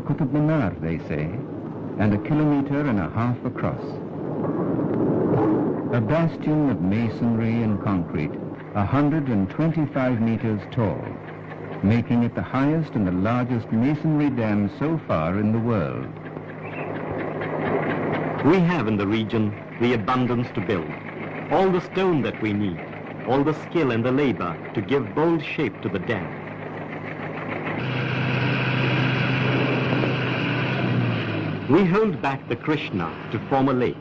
Qutb Minar, they say, and 1.5 kilometers across. A bastion of masonry and concrete, 125 meters tall, making it the highest and the largest masonry dam so far in the world. We have in the region the abundance to build, all the stone that we need, all the skill and the labor to give bold shape to the dam. We hold back the Krishna to form a lake.